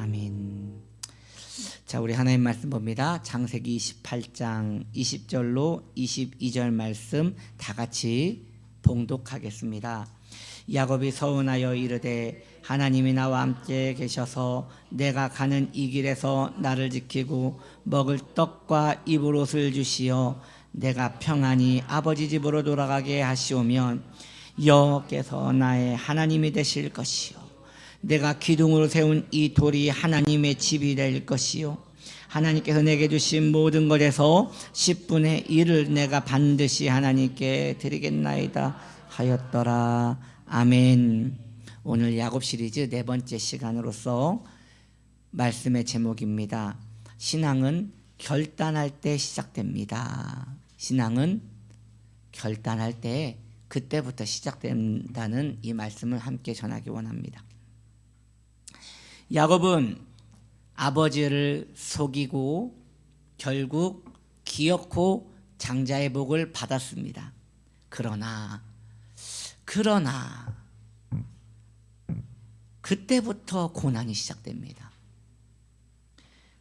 아멘. 자, 우리 하나님 말씀 봅니다. 창세기 28장 20절로 22절 말씀 다 같이 봉독하겠습니다. 야곱이 서운하여 이르되 하나님이 나와 함께 계셔서 내가 가는 이 길에서 나를 지키고 먹을 떡과 입을 옷을 주시어 내가 평안히 아버지 집으로 돌아가게 하시오면 여호와께서 나의 하나님이 되실 것이요 내가 기둥으로 세운 이 돌이 하나님의 집이 될 것이요 하나님께서 내게 주신 모든 것에서 10분의 1을 내가 반드시 하나님께 드리겠나이다 하였더라. 아멘. 오늘 야곱 시리즈 네 번째 시간으로서 말씀의 제목입니다. 신앙은 결단할 때 시작됩니다. 신앙은 결단할 때 그때부터 시작된다는 이 말씀을 함께 전하기 원합니다. 야곱은 아버지를 속이고 결국 기어코 장자의 복을 받았습니다. 그러나 그때부터 고난이 시작됩니다.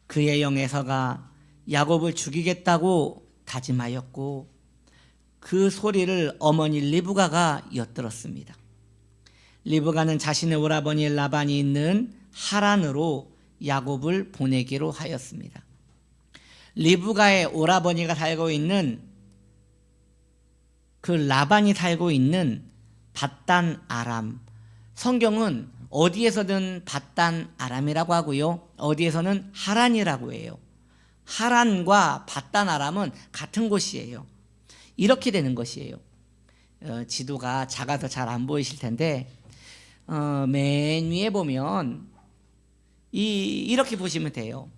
그의 영 에서가 야곱을 죽이겠다고 다짐하였고 그 소리를 어머니 리브가가 엿들었습니다. 리브가는 자신의 오라버니 라반이 있는 하란으로 야곱을 보내기로 하였습니다. 리브가의 오라버니가 살고 있는 그 라반이 살고 있는 밧단 아람, 성경은 어디에서든 밧단 아람이라고 하고요, 어디에서는 하란이라고 해요. 하란과 밧단 아람은 같은 곳이에요. 이렇게 되는 것이에요. 지도가 작아서 잘 안 보이실 텐데 맨 위에 보면 이렇게 보시면 돼요.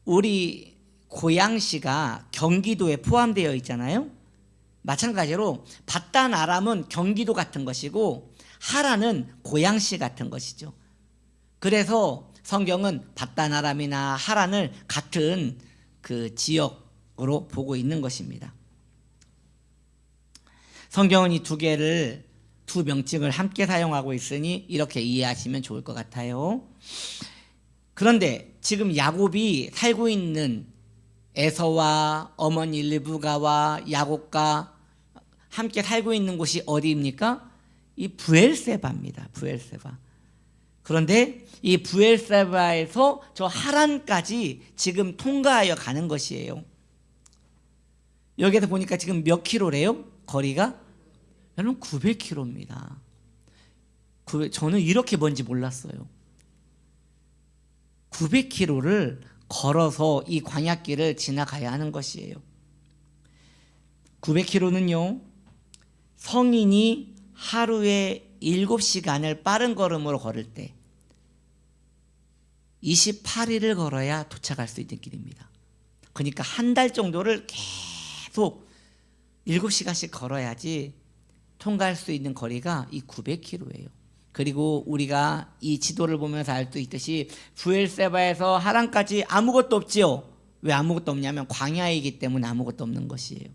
우리 고양시가 경기도에 포함되어 있잖아요. 마찬가지로 밧단 아람은 경기도 같은 것이고 하란은 고양시 같은 것이죠. 그래서 성경은 밧단 아람이나 하란을 같은 그 지역으로 보고 있는 것입니다. 성경은 이 두 명칭을 함께 사용하고 있으니 이렇게 이해하시면 좋을 것 같아요. 그런데 지금 야곱이 살고 있는 에서와 어머니 리브가와 야곱과 함께 살고 있는 곳이 어디입니까? 이 브엘세바입니다. 브엘세바. 그런데 이 브엘세바에서 저 하란까지 지금 통과하여 가는 것이에요. 여기에서 보니까 지금 몇 킬로래요? 거리가? 여러분 900km입니다. 저는 이렇게 먼지 몰랐어요. 900km를 걸어서 이 광야길을 지나가야 하는 것이에요. 900km는요, 성인이 하루에 7시간을 빠른 걸음으로 걸을 때 28일을 걸어야 도착할 수 있는 길입니다. 그러니까 한 달 정도를 계속 7시간씩 걸어야지 통과할 수 있는 거리가 이 900km예요. 그리고 우리가 이 지도를 보면서 알 수 있듯이 브엘세바에서 하란까지 아무것도 없지요. 왜 아무것도 없냐면 광야이기 때문에 아무것도 없는 것이에요.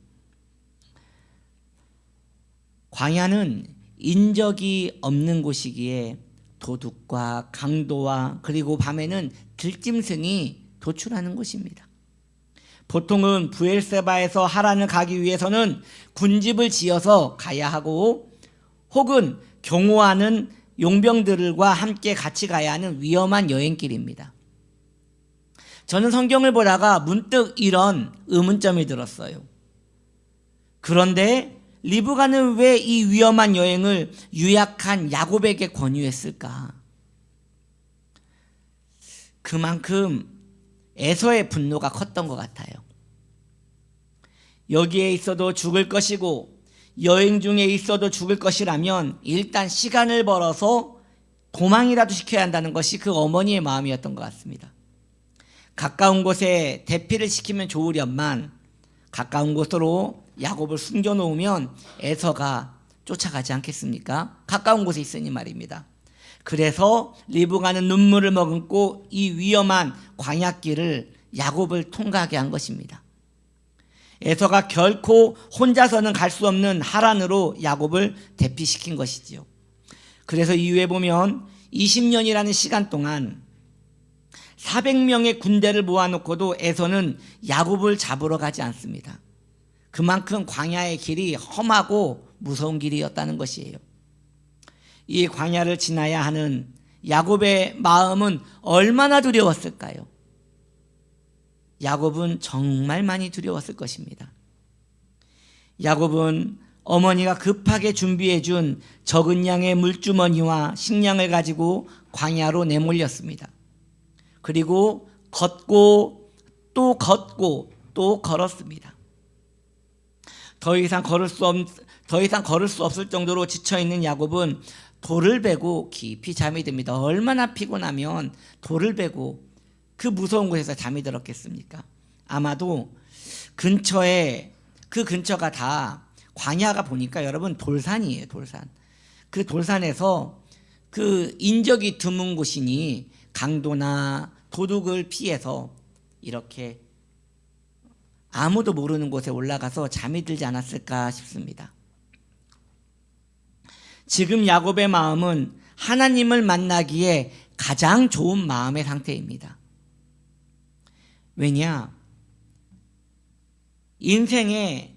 광야는 인적이 없는 곳이기에 도둑과 강도와 그리고 밤에는 들짐승이 도출하는 곳입니다. 보통은 브엘세바에서 하란을 가기 위해서는 군집을 지어서 가야 하고 혹은 경호하는 용병들과 함께 같이 가야 하는 위험한 여행길입니다. 저는 성경을 보다가 문득 이런 의문점이 들었어요. 그런데 리브가는 왜 이 위험한 여행을 유약한 야곱에게 권유했을까? 그만큼 에서의 분노가 컸던 것 같아요. 여기에 있어도 죽을 것이고 여행 중에 있어도 죽을 것이라면 일단 시간을 벌어서 도망이라도 시켜야 한다는 것이 그 어머니의 마음이었던 것 같습니다. 가까운 곳에 대피를 시키면 좋으련만 가까운 곳으로 야곱을 숨겨놓으면 에서가 쫓아가지 않겠습니까? 가까운 곳에 있으니 말입니다. 그래서 리브가는 눈물을 머금고 이 위험한 광야길을 야곱을 통과하게 한 것입니다. 에서가 결코 혼자서는 갈 수 없는 하란으로 야곱을 대피시킨 것이지요. 그래서 이후에 보면 20년이라는 시간 동안 400명의 군대를 모아놓고도 에서는 야곱을 잡으러 가지 않습니다. 그만큼 광야의 길이 험하고 무서운 길이었다는 것이에요. 이 광야를 지나야 하는 야곱의 마음은 얼마나 두려웠을까요? 야곱은 정말 많이 두려웠을 것입니다. 야곱은 어머니가 급하게 준비해 준 적은 양의 물주머니와 식량을 가지고 광야로 내몰렸습니다. 그리고 걷고 또 걷고 또 걸었습니다. 더 이상 걸을 수 없을 정도로 지쳐있는 야곱은 돌을 베고 깊이 잠이 듭니다. 얼마나 피곤하면 돌을 베고 그 무서운 곳에서 잠이 들었겠습니까? 아마도 그 근처가 다 광야가 보니까 여러분 돌산이에요. 돌산. 그 돌산에서 그 인적이 드문 곳이니 강도나 도둑을 피해서 이렇게 아무도 모르는 곳에 올라가서 잠이 들지 않았을까 싶습니다. 지금 야곱의 마음은 하나님을 만나기에 가장 좋은 마음의 상태입니다. 왜냐? 인생의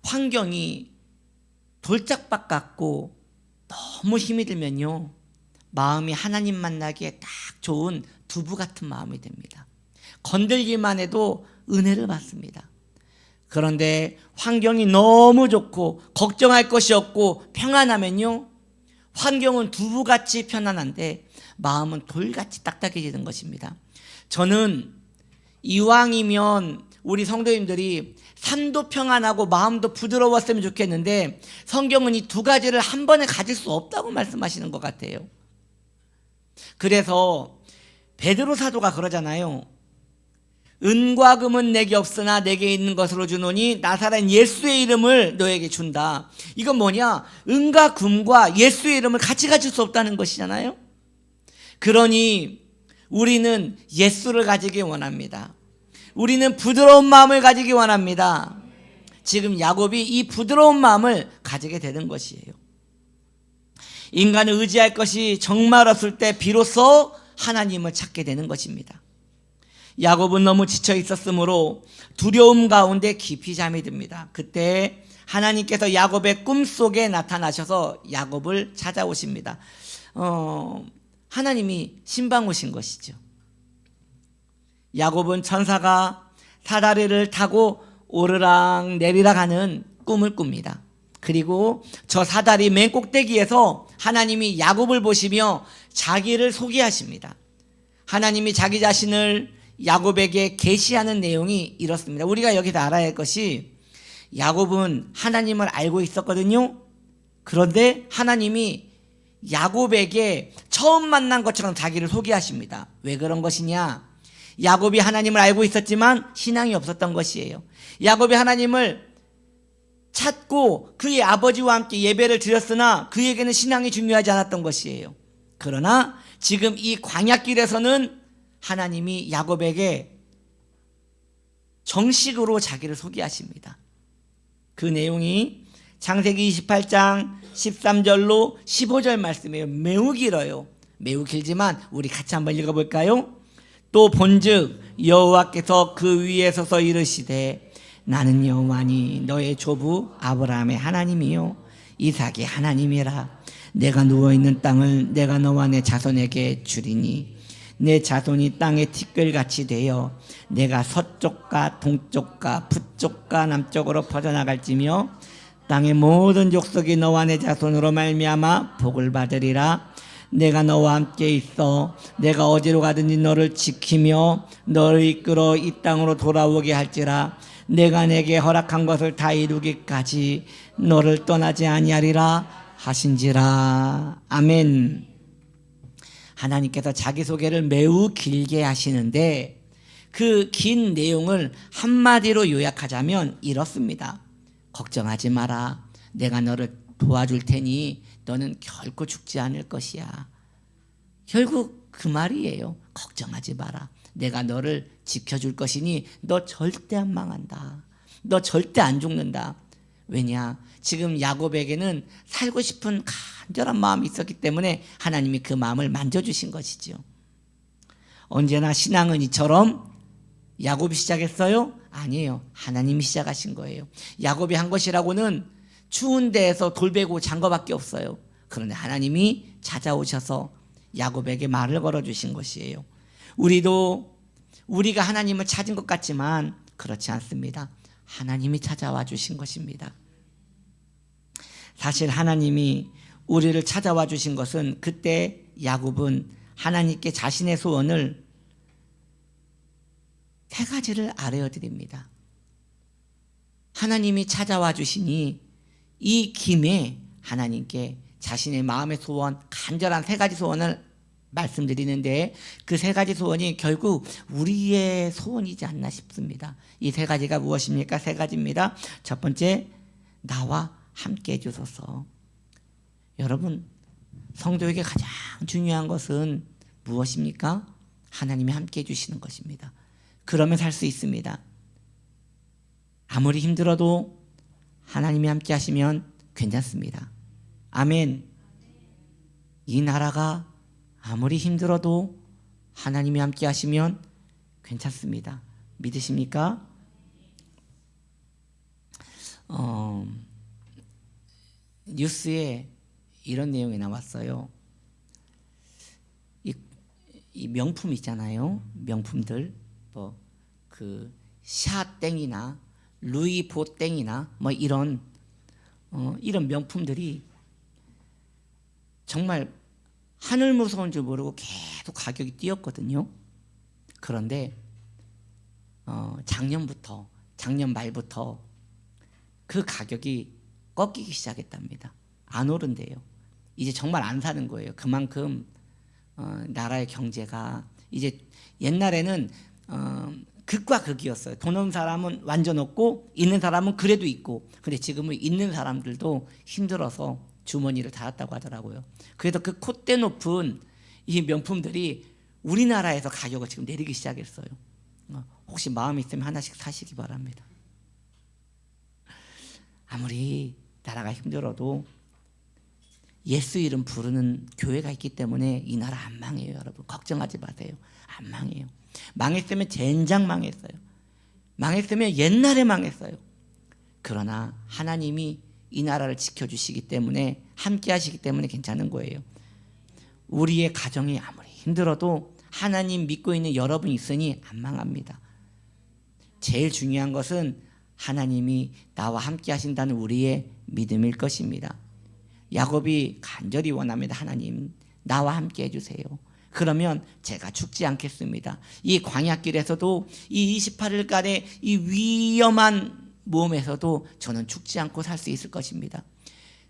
환경이 돌짝밭 같고 너무 힘이 들면요, 마음이 하나님 만나기에 딱 좋은 두부 같은 마음이 됩니다. 건들기만 해도 은혜를 받습니다. 그런데 환경이 너무 좋고 걱정할 것이 없고 평안하면요, 환경은 두부같이 편안한데 마음은 돌같이 딱딱해지는 것입니다. 저는 이왕이면 우리 성도님들이 삶도 평안하고 마음도 부드러웠으면 좋겠는데 성경은 이 두 가지를 한 번에 가질 수 없다고 말씀하시는 것 같아요. 그래서 베드로 사도가 그러잖아요. 은과 금은 내게 없으나 내게 있는 것으로 주노니 나사렛 예수의 이름을 너에게 준다. 이건 뭐냐? 은과 금과 예수의 이름을 같이 가질 수 없다는 것이잖아요. 그러니 우리는 예수를 가지기 원합니다. 우리는 부드러운 마음을 가지기 원합니다. 지금 야곱이 이 부드러운 마음을 가지게 되는 것이에요. 인간을 의지할 것이 정말 없을 때 비로소 하나님을 찾게 되는 것입니다. 야곱은 너무 지쳐 있었으므로 두려움 가운데 깊이 잠이 듭니다. 그때 하나님께서 야곱의 꿈속에 나타나셔서 야곱을 찾아오십니다. 하나님이 신방 오신 것이죠. 야곱은 천사가 사다리를 타고 오르락 내리락 하는 꿈을 꿉니다. 그리고 저 사다리 맨 꼭대기에서 하나님이 야곱을 보시며 자기를 소개하십니다. 하나님이 자기 자신을 야곱에게 계시하는 내용이 이렇습니다. 우리가 여기서 알아야 할 것이, 야곱은 하나님을 알고 있었거든요. 그런데 하나님이 야곱에게 처음 만난 것처럼 자기를 소개하십니다. 왜 그런 것이냐? 야곱이 하나님을 알고 있었지만 신앙이 없었던 것이에요. 야곱이 하나님을 찾고 그의 아버지와 함께 예배를 드렸으나 그에게는 신앙이 중요하지 않았던 것이에요. 그러나 지금 이 광야길에서는 하나님이 야곱에게 정식으로 자기를 소개하십니다. 그 내용이 창세기 28장 13절로 15절 말씀이에요. 매우 길어요. 매우 길지만 우리 같이 한번 읽어볼까요? 또 본즉 여호와께서 그 위에 서서 이르시되 나는 여호와니 너의 조부 아브라함의 하나님이요 이삭의 하나님이라. 내가 누워있는 땅을 내가 너와 내 자손에게 주리니 내 자손이 땅의 티끌같이 되어 내가 서쪽과 동쪽과 북쪽과 남쪽으로 퍼져나갈지며 땅의 모든 족속이 너와 내 자손으로 말미암아 복을 받으리라. 내가 너와 함께 있어 내가 어디로 가든지 너를 지키며 너를 이끌어 이 땅으로 돌아오게 할지라. 내가 내게 허락한 것을 다 이루기까지 너를 떠나지 아니하리라 하신지라. 아멘. 하나님께서 자기소개를 매우 길게 하시는데 그 긴 내용을 한마디로 요약하자면 이렇습니다. 걱정하지 마라. 내가 너를 도와줄 테니 너는 결코 죽지 않을 것이야. 결국 그 말이에요. 걱정하지 마라. 내가 너를 지켜줄 것이니 너 절대 안 망한다. 너 절대 안 죽는다. 왜냐? 지금 야곱에게는 살고 싶은 간절한 마음이 있었기 때문에 하나님이 그 마음을 만져주신 것이죠. 언제나 신앙은 이처럼 야곱이 시작했어요? 아니에요. 하나님이 시작하신 거예요. 야곱이 한 것이라고는 추운 데에서 돌베고 잔 거밖에 없어요. 그런데 하나님이 찾아오셔서 야곱에게 말을 걸어주신 것이에요. 우리가 하나님을 찾은 것 같지만 그렇지 않습니다. 하나님이 찾아와 주신 것입니다. 사실 하나님이 우리를 찾아와 주신 것은 그때 야곱은 하나님께 자신의 소원을 3가지를 알려드립니다. 하나님이 찾아와 주시니 이 김에 하나님께 자신의 마음의 소원, 간절한 3가지 소원을 말씀드리는데 그 3가지 소원이 결국 우리의 소원이지 않나 싶습니다. 이 3가지가 무엇입니까? 3가지입니다. 첫 번째, 나와 함께 해주소서. 여러분, 성도에게 가장 중요한 것은 무엇입니까? 하나님이 함께 해주시는 것입니다. 그러면 살 수 있습니다. 아무리 힘들어도 하나님이 함께 하시면 괜찮습니다. 아멘. 이 나라가 아무리 힘들어도 하나님이 함께 하시면 괜찮습니다. 믿으십니까? 뉴스에 이런 내용이 나왔어요. 이 명품 있잖아요. 명품들 그 샤땡이나 루이보땡이나 이런 명품들이 정말 하늘 무서운 줄 모르고 계속 가격이 뛰었거든요. 그런데 작년 말부터 그 가격이 꺾이기 시작했답니다. 안 오른대요. 이제 정말 안 사는 거예요. 그만큼 나라의 경제가 이제 옛날에는 극과 극이었어요. 돈 없는 사람은 완전 없고 있는 사람은 그래도 있고, 근데 지금은 있는 사람들도 힘들어서 주머니를 닫았다고 하더라고요. 그래서 그 콧대 높은 이 명품들이 우리나라에서 가격을 지금 내리기 시작했어요. 혹시 마음이 있으면 하나씩 사시기 바랍니다. 아무리 나라가 힘들어도 예수 이름 부르는 교회가 있기 때문에 이 나라 안 망해요. 여러분 걱정하지 마세요. 안 망해요. 망했으면 젠장 망했어요. 망했으면 옛날에 망했어요. 그러나 하나님이 이 나라를 지켜주시기 때문에, 함께 하시기 때문에 괜찮은 거예요. 우리의 가정이 아무리 힘들어도 하나님 믿고 있는 여러분 있으니 안 망합니다. 제일 중요한 것은 하나님이 나와 함께 하신다는 우리의 믿음일 것입니다. 야곱이 간절히 원합니다. 하나님, 나와 함께 해주세요. 그러면 제가 죽지 않겠습니다. 이 광야길에서도 이 28일간의 이 위험한 몸에서도 저는 죽지 않고 살 수 있을 것입니다.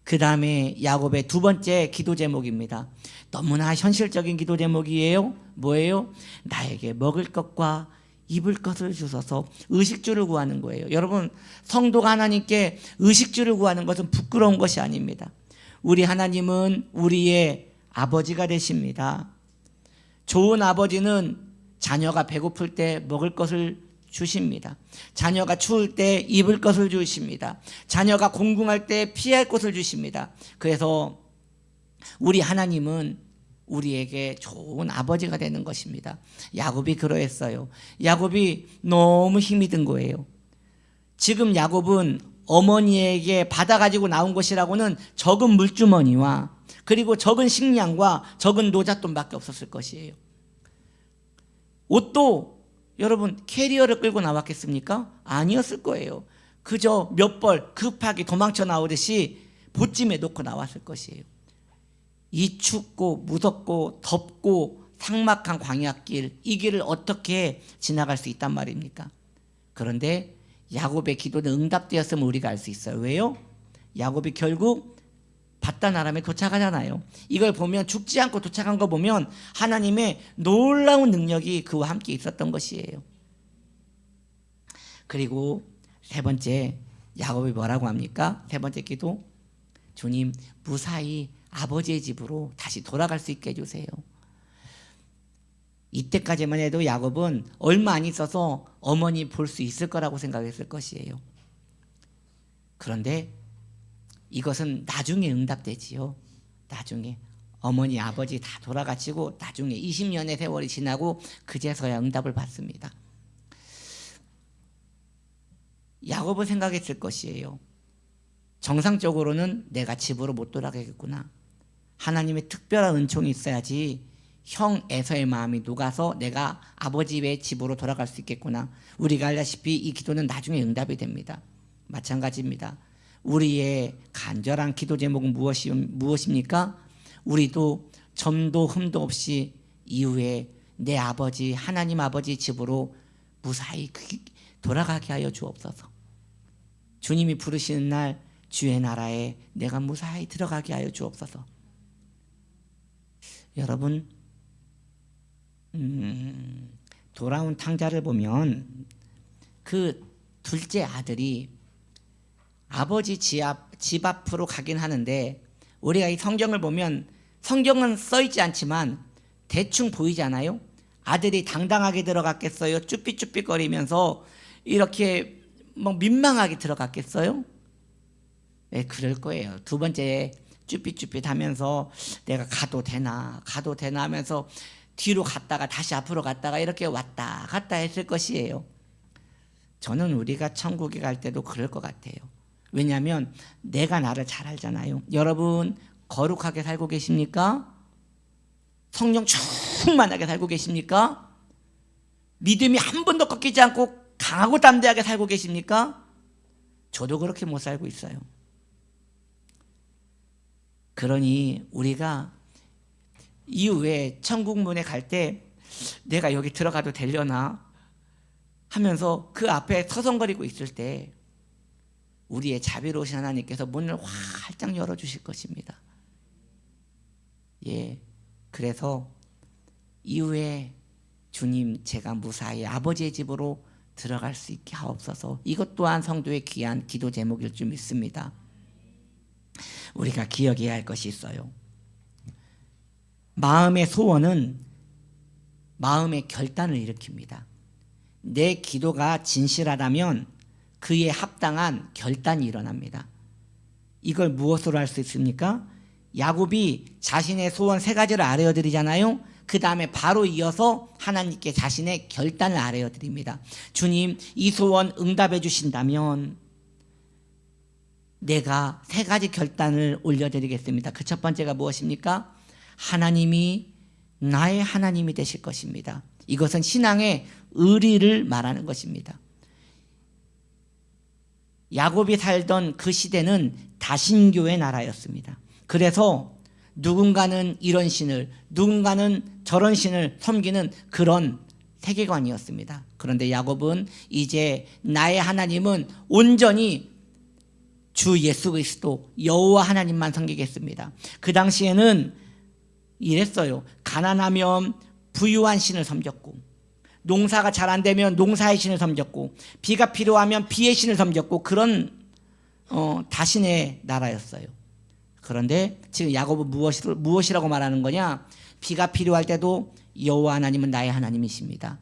그 다음에 야곱의 2번째 기도 제목입니다. 너무나 현실적인 기도 제목이에요. 뭐예요? 나에게 먹을 것과 입을 것을 주셔서 의식주를 구하는 거예요. 여러분, 성도가 하나님께 의식주를 구하는 것은 부끄러운 것이 아닙니다. 우리 하나님은 우리의 아버지가 되십니다. 좋은 아버지는 자녀가 배고플 때 먹을 것을 주십니다. 자녀가 추울 때 입을 것을 주십니다. 자녀가 공궁할 때 피할 곳을 주십니다. 그래서 우리 하나님은 우리에게 좋은 아버지가 되는 것입니다. 야곱이 그러했어요. 야곱이 너무 힘이 든 거예요. 지금 야곱은 어머니에게 받아가지고 나온 것이라고는 적은 물주머니와 그리고 적은 식량과 적은 노잣돈밖에 없었을 것이에요. 옷도 여러분 캐리어를 끌고 나왔겠습니까? 아니었을 거예요. 그저 몇 벌 급하게 도망쳐 나오듯이 보찜에 놓고 나왔을 것이에요. 이 춥고 무섭고 덥고 삭막한 광야길, 이 길을 어떻게 지나갈 수 있단 말입니까? 그런데 야곱의 기도는 응답되었음을 우리가 알 수 있어요. 왜요? 야곱이 결국 바단 아람에 도착하잖아요. 이걸 보면, 죽지 않고 도착한 거 보면 하나님의 놀라운 능력이 그와 함께 있었던 것이에요. 그리고 3번째, 야곱이 뭐라고 합니까? 3번째 기도, 주님 무사히 아버지의 집으로 다시 돌아갈 수 있게 해주세요. 이때까지만 해도 야곱은 얼마 안 있어서 어머니 볼 수 있을 거라고 생각했을 것이에요. 그런데 이것은 나중에 응답되지요. 나중에 어머니 아버지 다 돌아가시고 나중에 20년의 세월이 지나고 그제서야 응답을 받습니다. 야곱은 생각했을 것이에요. 정상적으로는 내가 집으로 못 돌아가겠구나. 하나님의 특별한 은총이 있어야지 형 에서의 마음이 녹아서 내가 아버지의 집으로 돌아갈 수 있겠구나. 우리가 알다시피 이 기도는 나중에 응답이 됩니다. 마찬가지입니다. 우리의 간절한 기도 제목은 무엇입니까? 우리도 점도 흠도 없이 이후에 내 아버지 하나님 아버지 집으로 무사히 돌아가게 하여 주옵소서. 주님이 부르시는 날 주의 나라에 내가 무사히 들어가게 하여 주옵소서. 여러분, 돌아온 탕자를 보면 그 둘째 아들이 아버지 집 앞으로 가긴 하는데, 우리가 이 성경을 보면 성경은 써있지 않지만 대충 보이잖아요. 아들이 당당하게 들어갔겠어요? 쭈삣쭈삣거리면서 이렇게 뭐 민망하게 들어갔겠어요? 네, 그럴 거예요. 두 번째 쭈삣쭈삣 하면서 내가 가도 되나 하면서 뒤로 갔다가 다시 앞으로 갔다가 이렇게 왔다 갔다 했을 것이에요. 저는 우리가 천국에 갈 때도 그럴 것 같아요. 왜냐하면 내가 나를 잘 알잖아요. 여러분 거룩하게 살고 계십니까? 성령 충만하게 살고 계십니까? 믿음이 한 번도 꺾이지 않고 강하고 담대하게 살고 계십니까? 저도 그렇게 못 살고 있어요. 그러니 우리가 이후에 천국 문에 갈 때 내가 여기 들어가도 되려나 하면서 그 앞에 서성거리고 있을 때 우리의 자비로우신 하나님께서 문을 활짝 열어주실 것입니다. 예, 그래서 이후에 주님 제가 무사히 아버지의 집으로 들어갈 수 있게 하옵소서. 이것 또한 성도의 귀한 기도 제목일 줄 믿습니다. 우리가 기억해야 할 것이 있어요. 마음의 소원은 마음의 결단을 일으킵니다. 내 기도가 진실하다면 그에 합당한 결단이 일어납니다. 이걸 무엇으로 할 수 있습니까? 야곱이 자신의 소원 3가지를 아뢰어드리잖아요. 그 다음에 바로 이어서 하나님께 자신의 결단을 아뢰어드립니다. 주님, 이 소원 응답해 주신다면 내가 3가지 결단을 올려드리겠습니다. 그 첫 번째가 무엇입니까? 하나님이 나의 하나님이 되실 것입니다. 이것은 신앙의 의리를 말하는 것입니다. 야곱이 살던 그 시대는 다신교의 나라였습니다. 그래서 누군가는 이런 신을, 누군가는 저런 신을 섬기는 그런 세계관이었습니다. 그런데 야곱은 이제 나의 하나님은 온전히 주 예수 그리스도 여호와 하나님만 섬기겠습니다. 그 당시에는 이랬어요. 가난하면 부유한 신을 섬겼고, 농사가 잘 안 되면 농사의 신을 섬겼고, 비가 필요하면 비의 신을 섬겼고, 그런 다신의 나라였어요. 그런데 지금 야곱은 무엇이라고 말하는 거냐? 비가 필요할 때도 여호와 하나님은 나의 하나님이십니다.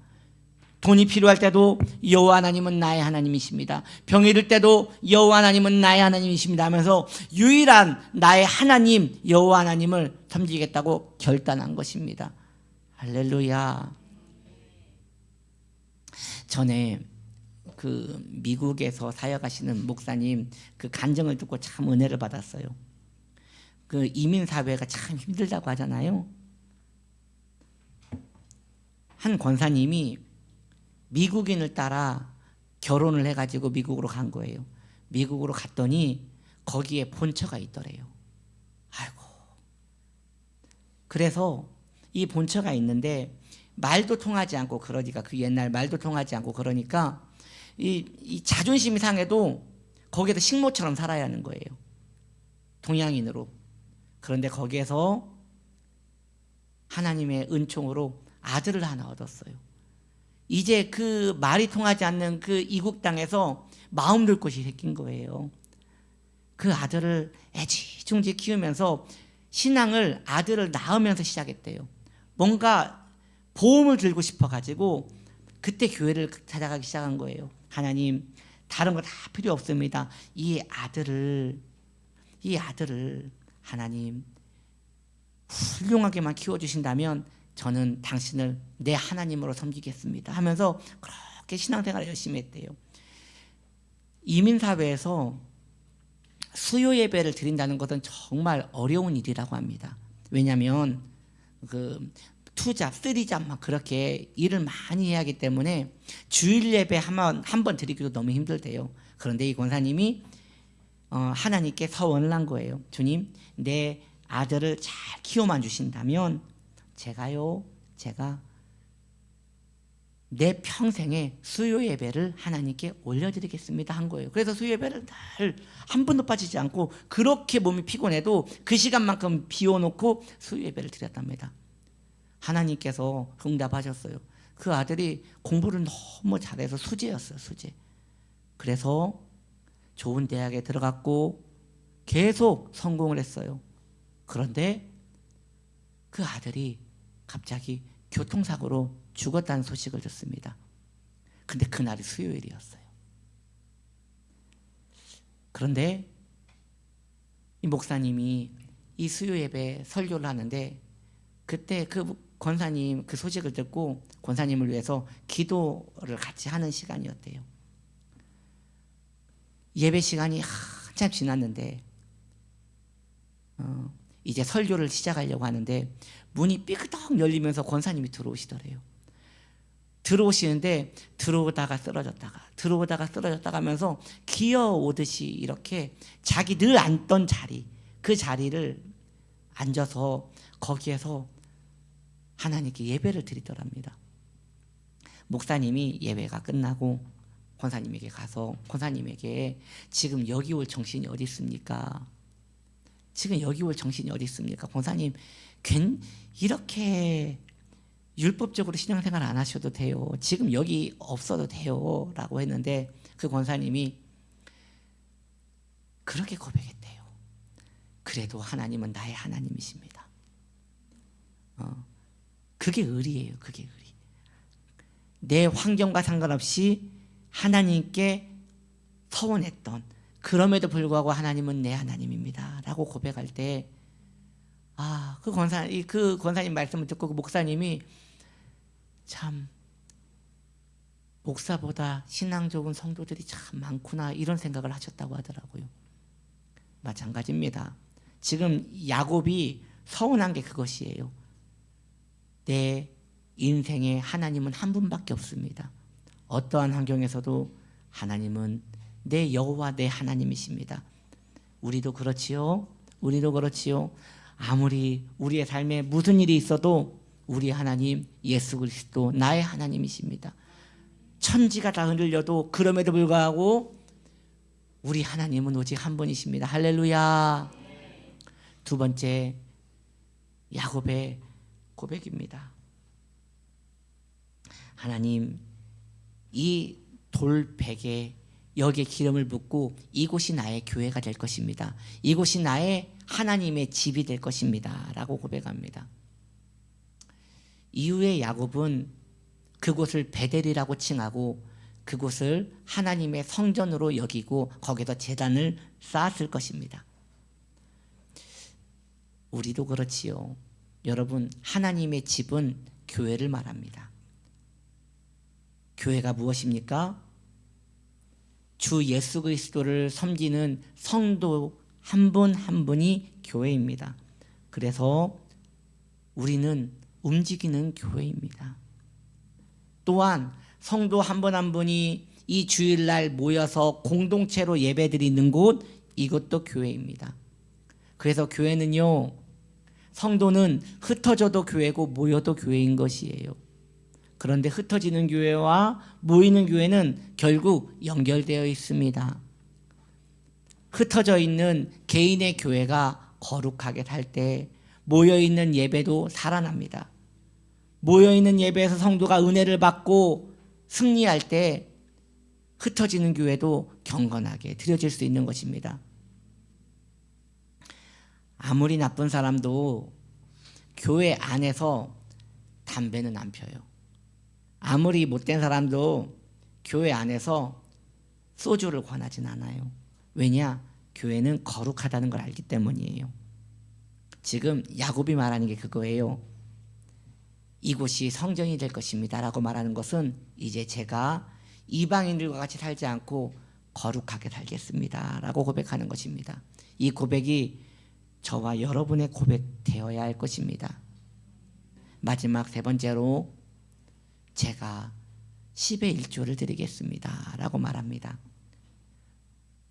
돈이 필요할 때도 여호와 하나님은 나의 하나님이십니다. 병이 들 때도 여호와 하나님은 나의 하나님이십니다 하면서 유일한 나의 하나님 여호와 하나님을 섬기겠다고 결단한 것입니다. 할렐루야. 전에 그 미국에서 사역하시는 목사님 그 간증을 듣고 참 은혜를 받았어요. 그 이민 사회가 참 힘들다고 하잖아요. 한 권사님이 미국인을 따라 결혼을 해가지고 미국으로 간 거예요. 미국으로 갔더니 거기에 본처가 있더래요. 아이고. 그래서 이 본처가 있는데 말도 통하지 않고 그러니까 그 옛날 말도 통하지 않고 그러니까 이 자존심이 상해도 거기에서 식모처럼 살아야 하는 거예요. 동양인으로. 그런데 거기에서 하나님의 은총으로 아들을 하나 얻었어요. 이제 그 말이 통하지 않는 그 이국 땅에서 마음 둘 곳이 생긴 거예요. 그 아들을 애지중지 키우면서 신앙을 아들을 낳으면서 시작했대요. 뭔가 보험을 들고 싶어가지고 그때 교회를 찾아가기 시작한 거예요. 하나님, 다른 거 다 필요 없습니다. 이 아들을 하나님 훌륭하게만 키워주신다면 저는 당신을 내 하나님으로 섬기겠습니다 하면서 그렇게 신앙생활을 열심히 했대요. 이민사회에서 수요 예배를 드린다는 것은 정말 어려운 일이라고 합니다. 왜냐하면 그 투잡, 쓰리잡 막 그렇게 일을 많이 해야 하기 때문에 주일 예배 한 번 드리기도 너무 힘들대요. 그런데 이 권사님이 하나님께 서원을 한 거예요. 주님, 내 아들을 잘 키워만 주신다면 제가 내 평생에 수요 예배를 하나님께 올려드리겠습니다 한 거예요. 그래서 수요 예배를 늘 한 번도 빠지지 않고 그렇게 몸이 피곤해도 그 시간만큼 비워놓고 수요 예배를 드렸답니다. 하나님께서 응답하셨어요. 그 아들이 공부를 너무 잘해서 수재였어요. 수재. 그래서 좋은 대학에 들어갔고 계속 성공을 했어요. 그런데 그 아들이 갑자기 교통사고로 죽었다는 소식을 듣습니다. 근데 그날이 수요일이었어요. 그런데 이 목사님이 이 수요 예배 설교를 하는데 그때 그 권사님 그 소식을 듣고 권사님을 위해서 기도를 같이 하는 시간이었대요. 예배 시간이 한참 지났는데 이제 설교를 시작하려고 하는데 문이 삐그덕 열리면서 권사님이 들어오시더래요. 들어오시는데 들어오다가 쓰러졌다가 하면서 기어오듯이 이렇게 자기 늘 앉던 자리, 그 자리를 앉아서 거기에서 하나님께 예배를 드리더랍니다. 목사님이 예배가 끝나고 권사님에게 가서 권사님에게 지금 여기 올 정신이 어디 있습니까? 지금 여기 올 정신이 어디 있습니까? 권사님 이렇게 율법적으로 신앙생활 안 하셔도 돼요. 지금 여기 없어도 돼요 라고 했는데 그 권사님이 그렇게 고백했대요. 그래도 하나님은 나의 하나님이십니다. 그게 의리예요. 그게 의리. 내 환경과 상관없이 하나님께 서원했던, 그럼에도 불구하고 하나님은 내 하나님입니다 라고 고백할 때 그 권사님 말씀을 듣고 그 목사님이 참 목사보다 신앙 좋은 성도들이 참 많구나 이런 생각을 하셨다고 하더라고요. 마찬가지입니다. 지금 야곱이 서운한 게 그것이에요. 내 인생에 하나님은 한 분밖에 없습니다. 어떠한 환경에서도 하나님은 내 여호와 내 하나님이십니다. 우리도 그렇지요. 아무리 우리의 삶에 무슨 일이 있어도 우리 하나님 예수 그리스도 나의 하나님이십니다. 천지가 다 흔들려도 그럼에도 불구하고 우리 하나님은 오직 한 분이십니다. 할렐루야. 두 번째 야곱의 고백입니다. 하나님, 이 돌베개 여기에 기름을 붓고 이곳이 나의 교회가 될 것입니다. 이곳이 나의 하나님의 집이 될 것입니다 라고 고백합니다. 이후에 야곱은 그곳을 베델이라고 칭하고 그곳을 하나님의 성전으로 여기고 거기서 제단을 쌓았을 것입니다. 우리도 그렇지요. 여러분, 하나님의 집은 교회를 말합니다. 교회가 무엇입니까? 주 예수 그리스도를 섬기는 성도 한 분 한 분이 교회입니다. 그래서 우리는 움직이는 교회입니다. 또한 성도 한 분 한 분이 이 주일날 모여서 공동체로 예배드리는 곳, 이것도 교회입니다. 그래서 교회는요, 성도는 흩어져도 교회고 모여도 교회인 것이에요. 그런데 흩어지는 교회와 모이는 교회는 결국 연결되어 있습니다. 흩어져 있는 개인의 교회가 거룩하게 살 때 모여있는 예배도 살아납니다. 모여있는 예배에서 성도가 은혜를 받고 승리할 때 흩어지는 교회도 경건하게 드려질 수 있는 것입니다. 아무리 나쁜 사람도 교회 안에서 담배는 안 펴요. 아무리 못된 사람도 교회 안에서 소주를 권하진 않아요. 왜냐? 교회는 거룩하다는 걸 알기 때문이에요. 지금 야곱이 말하는 게 그거예요. 이곳이 성전이 될 것입니다 라고 말하는 것은 이제 제가 이방인들과 같이 살지 않고 거룩하게 살겠습니다 라고 고백하는 것입니다. 이 고백이 저와 여러분의 고백 되어야 할 것입니다. 마지막 세 번째로 제가 10의 1조를 드리겠습니다 라고 말합니다.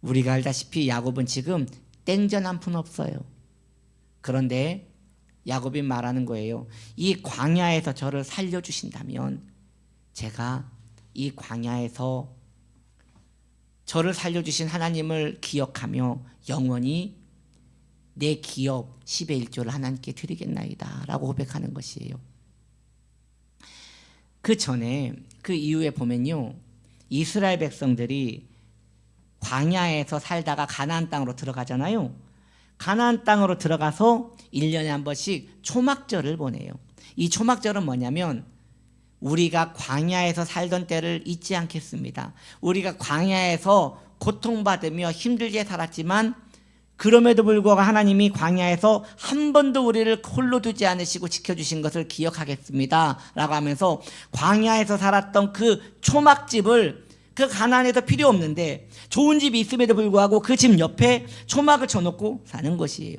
우리가 알다시피 야곱은 지금 땡전 한 푼 없어요. 그런데 야곱이 말하는 거예요. 이 광야에서 저를 살려주신다면 제가 이 광야에서 저를 살려주신 하나님을 기억하며 영원히 내 기업 10의 1조를 하나님께 드리겠나이다 라고 고백하는 것이에요. 그 전에 그 이후에 보면요, 이스라엘 백성들이 광야에서 살다가 가나안 땅으로 들어가잖아요. 가나안 땅으로 들어가서 1년에 한 번씩 초막절을 보내요. 이 초막절은 뭐냐면 우리가 광야에서 살던 때를 잊지 않겠습니다. 우리가 광야에서 고통받으며 힘들게 살았지만 그럼에도 불구하고 하나님이 광야에서 한 번도 우리를 홀로 두지 않으시고 지켜주신 것을 기억하겠습니다 라고 하면서 광야에서 살았던 그 초막집을, 그 가나안에도 필요 없는데 좋은 집이 있음에도 불구하고 그 집 옆에 초막을 쳐놓고 사는 것이에요.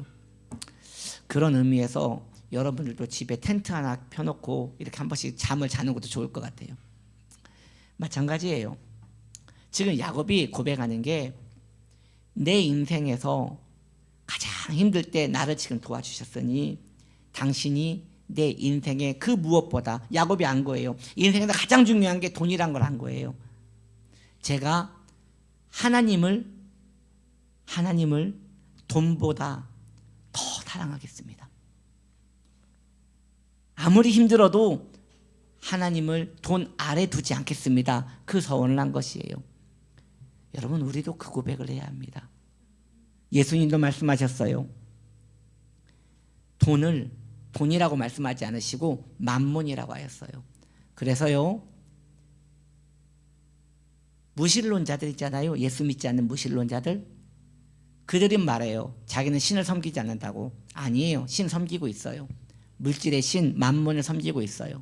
그런 의미에서 여러분들도 집에 텐트 하나 펴놓고 이렇게 한 번씩 잠을 자는 것도 좋을 것 같아요. 마찬가지예요. 지금 야곱이 고백하는 게 내 인생에서 가장 힘들 때 나를 지금 도와주셨으니 당신이 내 인생의 그 무엇보다, 야곱이 안 거예요. 인생에서 가장 중요한 게 돈이란 걸 안 거예요. 제가 하나님을 돈보다 더 사랑하겠습니다. 아무리 힘들어도 하나님을 돈 아래 두지 않겠습니다. 그 서원을 한 것이에요. 여러분, 우리도 그 고백을 해야 합니다. 예수님도 말씀하셨어요. 돈이라고 말씀하지 않으시고 만몬이라고 하였어요. 그래서요, 무신론자들 있잖아요. 예수 믿지 않는 무신론자들, 그들은 말해요. 자기는 신을 섬기지 않는다고. 아니에요. 신 섬기고 있어요. 물질의 신 만몬을 섬기고 있어요.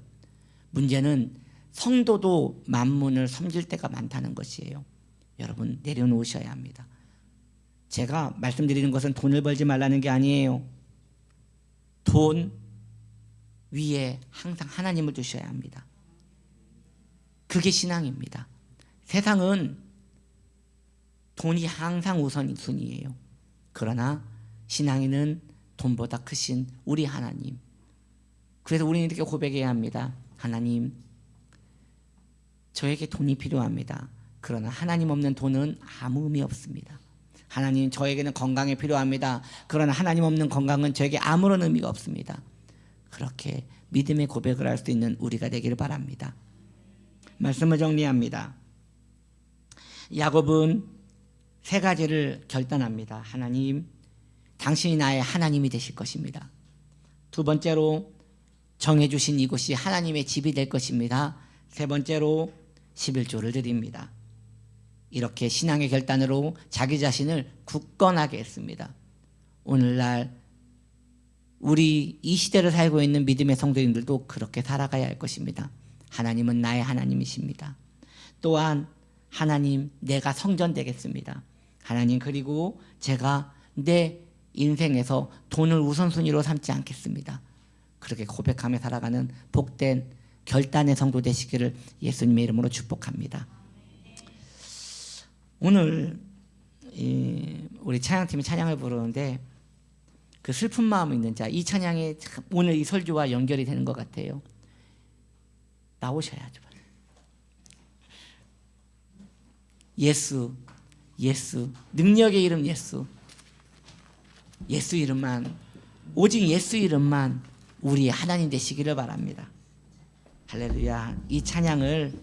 문제는 성도도 만몬을 섬길 때가 많다는 것이에요. 여러분, 내려놓으셔야 합니다. 제가 말씀드리는 것은 돈을 벌지 말라는 게 아니에요. 돈 위에 항상 하나님을 두셔야 합니다. 그게 신앙입니다. 세상은 돈이 항상 우선순위예요. 그러나 신앙인은 돈보다 크신 우리 하나님. 그래서 우리는 이렇게 고백해야 합니다. 하나님, 저에게 돈이 필요합니다. 그러나 하나님 없는 돈은 아무 의미 없습니다. 하나님, 저에게는 건강이 필요합니다. 그러나 하나님 없는 건강은 저에게 아무런 의미가 없습니다. 그렇게 믿음의 고백을 할 수 있는 우리가 되기를 바랍니다. 말씀을 정리합니다. 야곱은 세 가지를 결단합니다. 하나님, 당신이 나의 하나님이 되실 것입니다. 두 번째로, 정해주신 이곳이 하나님의 집이 될 것입니다. 세 번째로, 11조를 드립니다. 이렇게 신앙의 결단으로 자기 자신을 굳건하게 했습니다. 오늘날 우리 이 시대를 살고 있는 믿음의 성도님들도 그렇게 살아가야 할 것입니다. 하나님은 나의 하나님이십니다. 또한 하나님, 내가 성전 되겠습니다. 하나님, 그리고 제가 내 인생에서 돈을 우선순위로 삼지 않겠습니다. 그렇게 고백하며 살아가는 복된 결단의 성도 되시기를 예수님의 이름으로 축복합니다. 오늘 우리 찬양팀이 찬양을 부르는데 그 슬픈 마음 있는 자, 이 찬양이 오늘 이 설교와 연결이 되는 것 같아요. 나오셔야죠. 예수, 능력의 이름 예수, 예수 이름만, 오직 예수 이름만 우리의 하나님 되시기를 바랍니다. 할렐루야. 이 찬양을,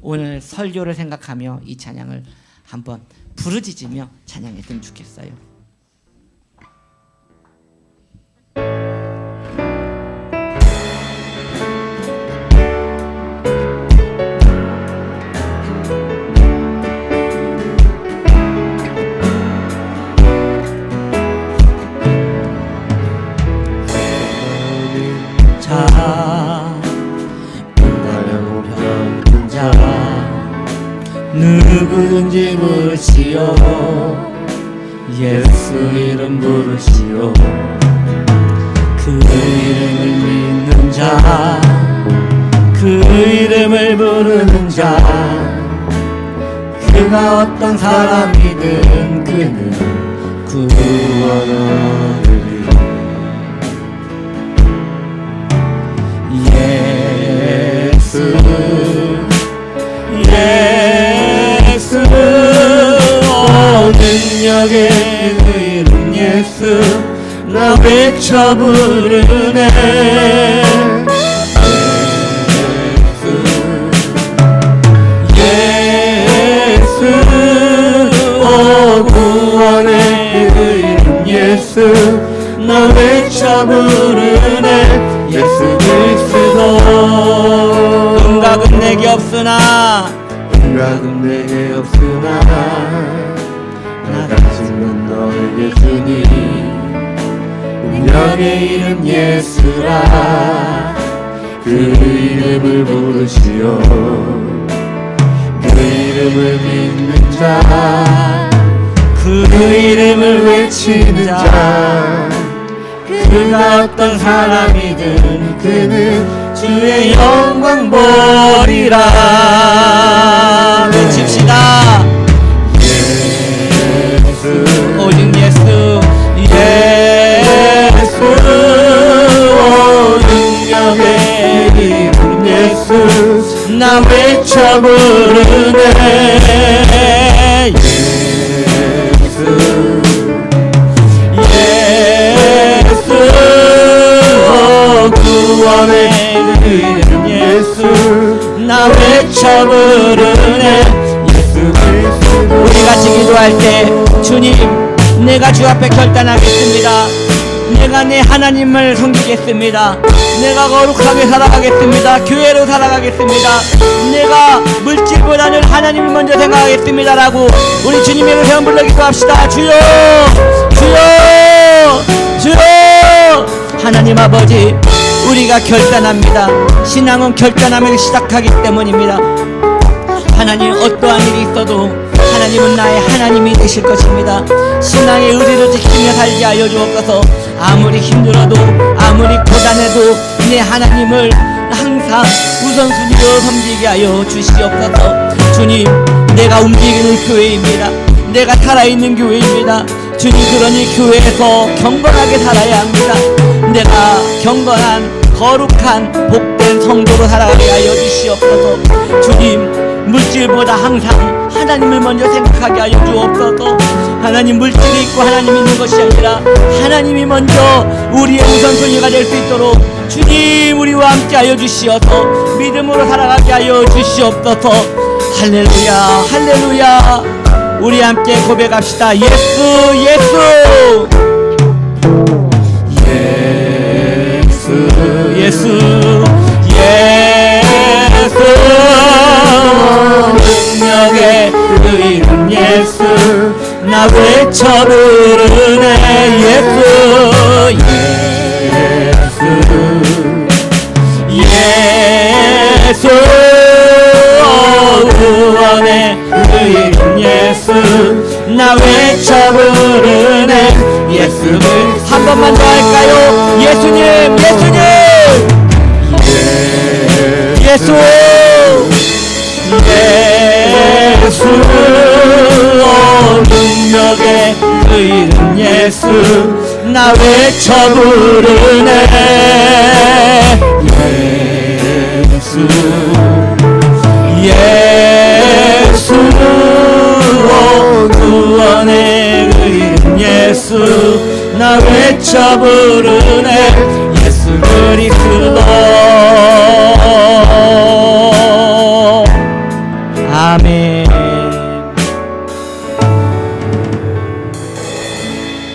오늘 설교를 생각하며 이 찬양을 한번 부르짖으며 찬양했으면 좋겠어요. 누구든지 부르시오. 예수 이름 부르시오. 그 이름을 믿는 자, 그 이름을 부르는 자, 그가 어떤 사람이든 그는 구원을. 예수 예수 능력의 그 이름 예수 나 외쳐 부르네. 예수 구원의 그 이름 예수 나 외쳐 부르네. 예수 그리스도. 응답은 내게 없으나 응답은 내게 없으나 나 가진 건 너에게 주니 능력의 이름 예수라. 그 이름을 부르시오. 그 이름을 믿는 자, 그 이름을 외치는 자, 그가 어떤 사람이든 그는 주의 영광 보리라. 외칩시다. 예수 오직 예수 예수 능력의 이름 예수 나 외쳐 부르네. 구원의 그 이름 예수 나 외쳐 부르네. 예수 그리스도. 우리 같이 기도할 때 주님 내가 주 앞에 결단하겠습니다. 내가 내 하나님을 섬기겠습니다. 내가 거룩하게 살아가겠습니다. 교회로 살아가겠습니다. 내가 물질보다는 하나님을 먼저 생각하겠습니다 라고 우리 주님의 이름 불러 기도합시다. 주여 주여 주여. 하나님 아버지 우리가 결단합니다. 신앙은 결단하며 시작하기 때문입니다. 하나님 어떠한 일이 있어도 하나님은 나의 하나님이 되실 것입니다. 신앙의 의리를 지키며 살게 하여 주옵소서. 아무리 힘들어도 아무리 고단해도 내 하나님을 항상 우선순위로 섬기게 하여 주시옵소서. 주님 내가 움직이는 교회입니다. 내가 살아있는 교회입니다. 주님 그러니 교회에서 경건하게 살아야 합니다. 내가 경건한 거룩한 복된 성도로 살아가게 하여 주시옵소서. 주님 물질보다 항상 하나님을 먼저 생각하게 하여 주옵소서. 하나님 물질이 있고 하나님이 있는 것이 아니라 하나님이 먼저 우리의 우선순위가 될 수 있도록 주님 우리와 함께 하여 주시어서 믿음으로 살아가게 하여 주시옵소서. 할렐루야 할렐루야. 우리 함께 고백합시다. 예수 예수 예수 예수 능력의 그 이름 예수 나 외쳐 부르네. 예수 예수 예수 구원의 그 이름 예수 나 외쳐 부르네. 예수를 한 번만 더 할까요? 예수님 예수님 예수 예수 능력의 그 이름 예수 나 외쳐 부르네. 예수 예수 구원의 그 이름 예수 나 외쳐 부르네. 예수 그리스도